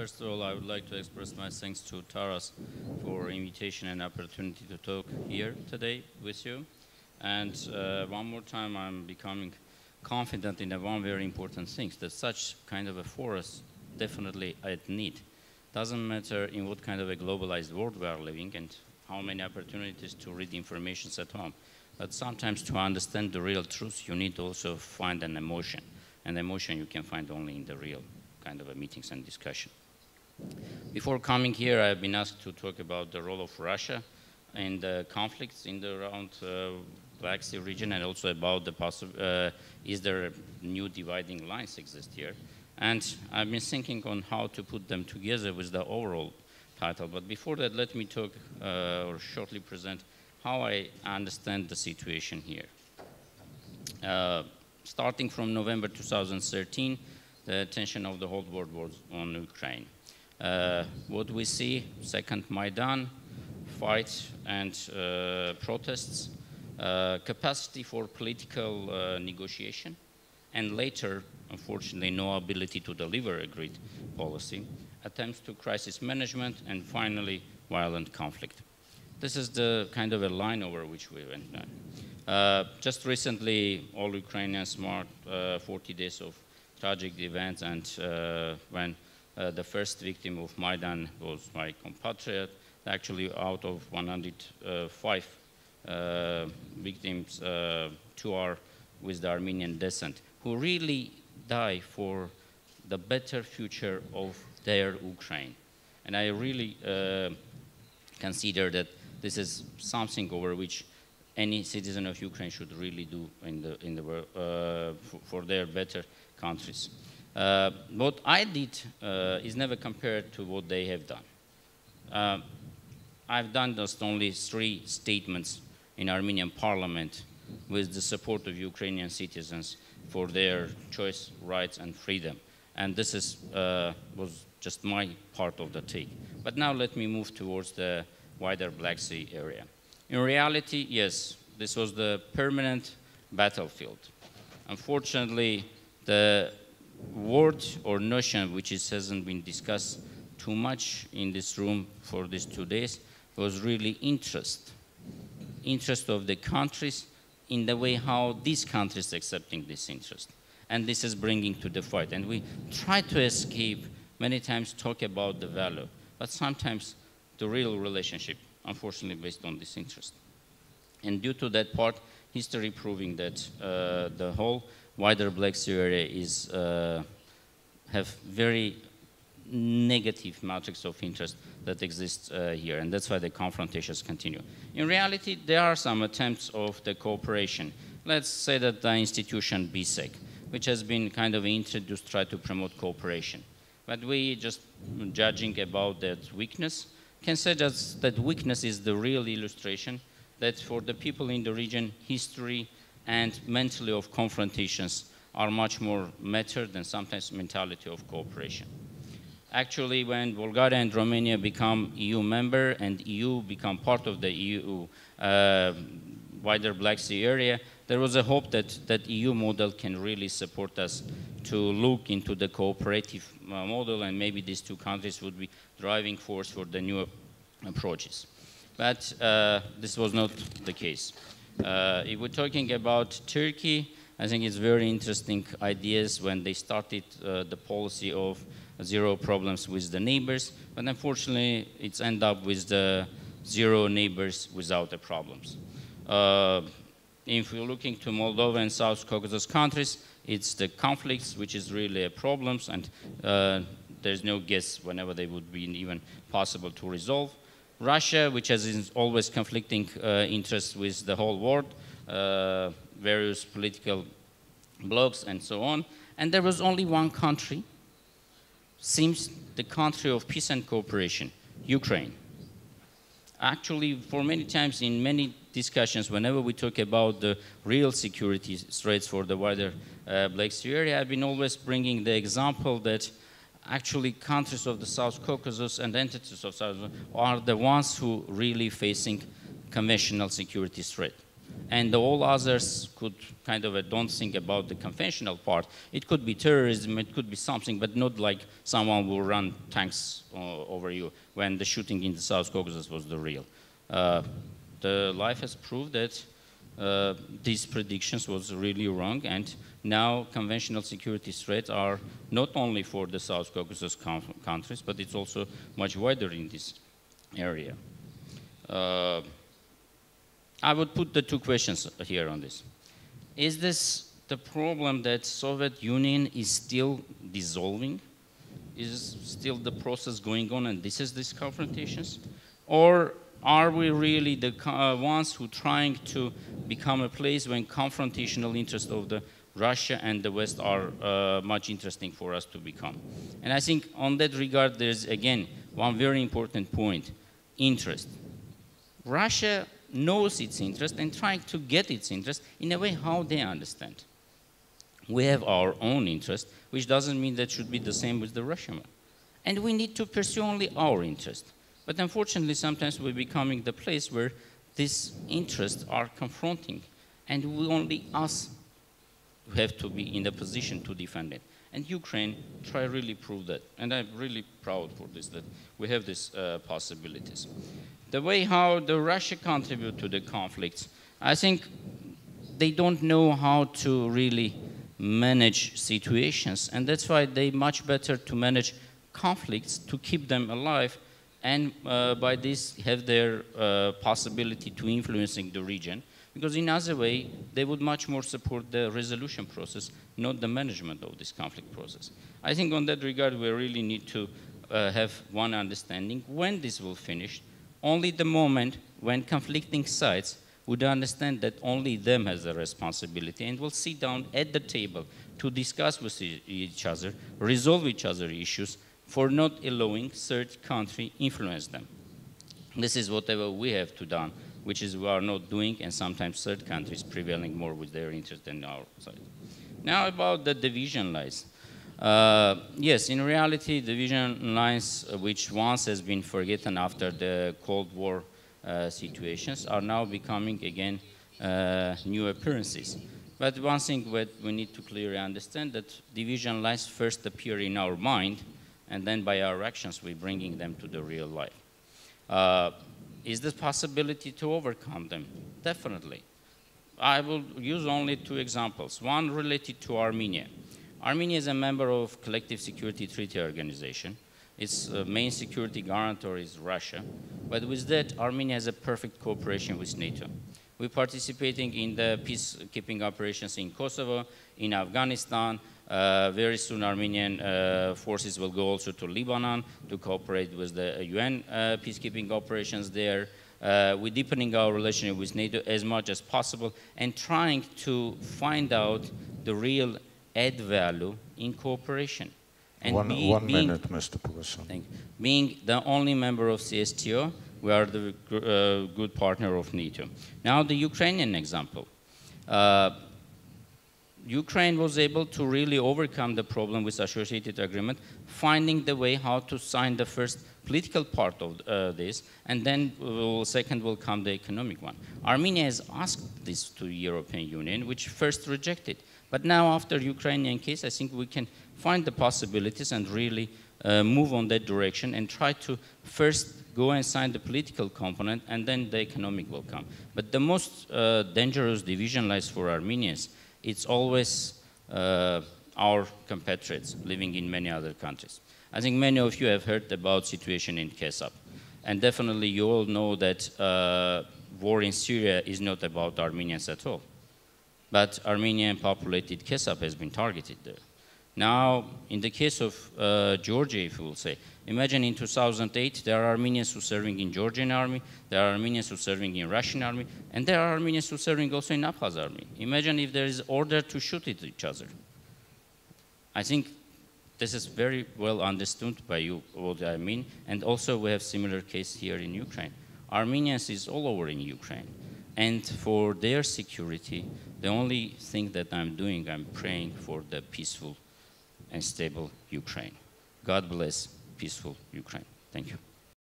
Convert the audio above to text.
First of all, I would like to express my thanks to Taras for invitation and opportunity to talk here today with you. And one more time, I'm becoming confident in one very important thing, that such kind of a force definitely at need. Doesn't matter in what kind of a globalized world we are living and how many opportunities to read information at home. But sometimes to understand the real truth, you need to also find an emotion. And emotion you can find only in the real kind of a meetings and discussion. Before coming here, I've been asked to talk about the role of Russia in the conflicts in the around Black Sea region, and also about the is there new dividing lines exist here. And I've been thinking on how to put them together with the overall title. But before that, let me talk or shortly present how I understand the situation here. Starting from November 2013, the attention of the whole world was on Ukraine. What we see, second Maidan, fight and protests, capacity for political negotiation, and later, unfortunately, no ability to deliver agreed policy, attempts to crisis management, and finally, violent conflict. This is the kind of a line over which we went now. Just recently, all Ukrainians marked 40 days of tragic events, and when the first victim of Maidan was my compatriot, actually out of 105 victims, 2 are with the Armenian descent, who really die for the better future of their Ukraine. And I really consider that this is something over which any citizen of Ukraine should really do for their better countries. What I did is never compared to what they have done. I've done just only 3 statements in Armenian parliament with the support of Ukrainian citizens for their choice, rights, and freedom. And this is, was just my part of the take. But now let me move towards the wider Black Sea area. In reality, yes, this was the permanent battlefield. Unfortunately, the word or notion which hasn't been discussed too much in this room for these 2 days was really interest of the countries in the way how these countries accepting this interest. And this is bringing to the fight. And we try to escape, many times talk about the value, but sometimes the real relationship, unfortunately, based on this interest. And due to that part, history proving that the whole wider Black Sea area is have very negative matrix of interest that exists here, and that's why the confrontations continue. In reality, there are some attempts of the cooperation. Let's say that the institution BSEC, which has been kind of introduced, try to promote cooperation. But we just judging about that weakness, can say that weakness is the real illustration that for the people in the region, history and mentally of confrontations are much more matter than sometimes mentality of cooperation. Actually, when Bulgaria and Romania become EU member and EU become part of the EU wider Black Sea area, there was a hope that that EU model can really support us to look into the cooperative model, and maybe these 2 countries would be driving force for the new approaches. But this was not the case. If we're talking about Turkey, I think it's very interesting ideas when they started the policy of 0 problems with the neighbors, but unfortunately it's end up with the 0 neighbors without the problems. If you're looking to Moldova and South Caucasus countries, it's the conflicts which is really a problem, and there's no guess whenever they would be even possible to resolve. Russia, which has always conflicting interests with the whole world, various political blocs and so on. And there was only one country, seems the country of peace and cooperation, Ukraine. Actually, for many times in many discussions, whenever we talk about the real security threats for the wider Black Sea area, I've been always bringing the example that actually countries of the South Caucasus and entities of South are the ones who really facing conventional security threat. and all others could kind of don't think about the conventional part. It could be terrorism, it could be something, but not like someone will run tanks over you when the shooting in the South Caucasus was the real. The life has proved that these predictions was really wrong, and now conventional security threats are not only for the South Caucasus countries, but it's also much wider in this area. I would put the two questions here on this. Is this the problem that Soviet Union is still dissolving? Is still the process going on and this is these confrontations? Or are we really the ones who are trying to become a place when confrontational interests of the Russia and the West are much interesting for us to become? And I think on that regard, there's again one very important point, interest. Russia knows its interest and trying to get its interest in a way how they understand. We have our own interest, which doesn't mean that should be the same with the Russian one. And we need to pursue only our interest. But unfortunately, sometimes we're becoming the place where these interests are confronting, and we only us have to be in the position to defend it. And Ukraine try really prove that. And I'm really proud for this, that we have these possibilities. The way how the Russia contribute to the conflicts, I think they don't know how to really manage situations, and that's why they much better to manage conflicts to keep them alive, and by this have their possibility to influencing the region, because in other way they would much more support the resolution process, not the management of this conflict process. I think on that regard we really need to have one understanding when this will finish. Only the moment when conflicting sides would understand that only them has the responsibility and will sit down at the table to discuss with each other, resolve each other's issues, for not allowing third country influence them. This is whatever we have to do, which is we are not doing, and sometimes third countries prevailing more with their interest than our side. Now about the division lines. Yes, in reality, division lines, which once has been forgotten after the Cold War situations, are now becoming again new appearances. But one thing that we need to clearly understand, that division lines first appear in our mind, and then by our actions we're bringing them to the real life. Is there possibility to overcome them? Definitely. I will use only two examples. One related to Armenia. Armenia is a member of Collective Security Treaty Organization. Its main security guarantor is Russia. But with that, Armenia has a perfect cooperation with NATO. We're participating in the peacekeeping operations in Kosovo, in Afghanistan. Very soon Armenian forces will go also to Lebanon to cooperate with the UN peacekeeping operations there. We're deepening our relationship with NATO as much as possible and trying to find out the real add value in cooperation. And one minute, Mr. POGHOSYAN. Being the only member of CSTO, we are the good partner of NATO. Now the Ukrainian example. Ukraine was able to really overcome the problem with associated agreement, finding the way how to sign the first political part of this, and then second will come the economic one. Armenia has asked this to the European Union, which first rejected. But now after Ukrainian case, I think we can find the possibilities and really move on that direction and try to first go and sign the political component, and then the economic will come. But the most dangerous division lies for Armenians. It's always our compatriots living in many other countries. I think many of you have heard about situation in Kesap. And definitely you all know that war in Syria is not about Armenians at all. But Armenian populated Kesap has been targeted there. Now, in the case of Georgia, if you will say, imagine in 2008, there are Armenians who are serving in Georgian army, there are Armenians who are serving in Russian army, and there are Armenians who are serving also in Abkhaz army. Imagine if there is order to shoot at each other. I think this is very well understood by you, what I mean, and also we have similar case here in Ukraine. Armenians is all over in Ukraine, and for their security, the only thing that I'm doing, I'm praying for the peaceful and stable Ukraine. God bless peaceful Ukraine. Thank you.